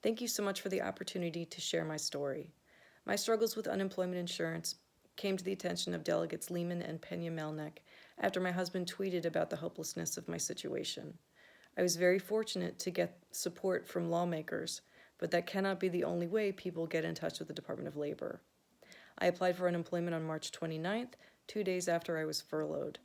Thank you so much for the opportunity to share my story. My struggles with unemployment insurance came to the attention of delegates Lehman and Pena Melnick after my husband tweeted about the hopelessness of my situation. I was very fortunate to get support from lawmakers, but that cannot be the only way people get in touch with the Department of Labor. I applied for unemployment on March 29th, 2 days after I was furloughed.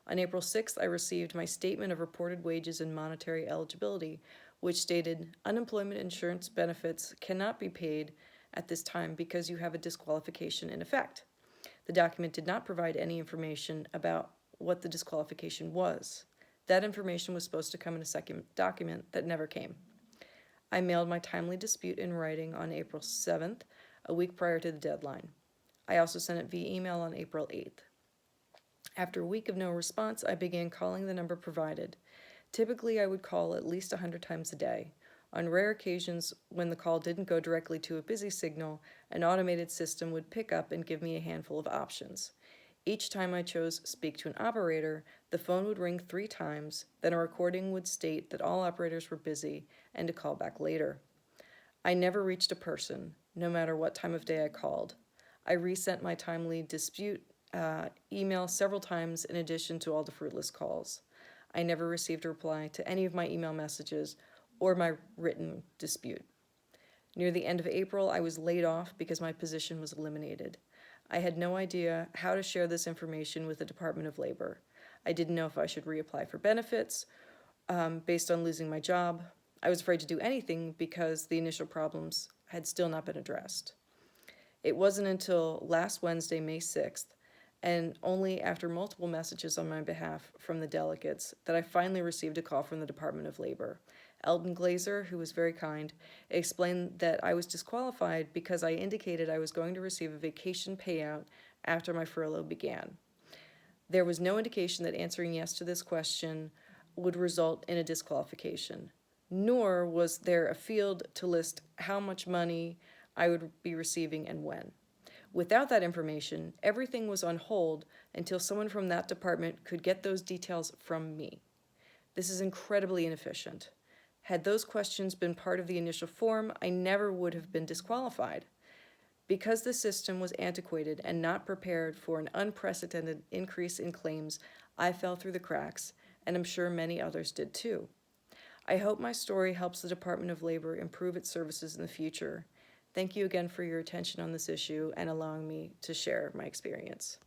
On April 6th, I received my statement of reported wages and monetary eligibility, which stated unemployment insurance benefits cannot be paid at this time because you have a disqualification in effect. The document did not provide any information about what the disqualification was. That information was supposed to come in a second document that never came. I mailed my timely dispute in writing on April 7th, a week prior to the deadline. I also sent it via email on April 8th. After a week of no response, I began calling the number provided. Typically, I would call at least 100 times a day. On rare occasions, when the call didn't go directly to a busy signal, an automated system would pick up and give me a handful of options. Each time I chose Speak to an Operator, the phone would ring 3 times, then a recording would state that all operators were busy and to call back later. I never reached a person, no matter what time of day I called. I resent my timely dispute email several times in addition to all the fruitless calls. I never received a reply to any of my email messages or my written dispute. Near the end of April, I was laid off because my position was eliminated. I had no idea how to share this information with the Department of Labor. I didn't know if I should reapply for benefits based on losing my job. I was afraid to do anything because the initial problems had still not been addressed. It wasn't until last Wednesday, May 6th, and only after multiple messages on my behalf from the delegates that I finally received a call from the Department of Labor. Eldon Glazer, who was very kind, explained that I was disqualified because I indicated I was going to receive a vacation payout after my furlough began. There was no indication that answering yes to this question would result in a disqualification, nor was there a field to list how much money I would be receiving and when. Without that information, everything was on hold until someone from that department could get those details from me. This is incredibly inefficient. Had those questions been part of the initial form, I never would have been disqualified. Because the system was antiquated and not prepared for an unprecedented increase in claims, I fell through the cracks, and I'm sure many others did too. I hope my story helps the Department of Labor improve its services in the future. Thank you again for your attention on this issue and allowing me to share my experience.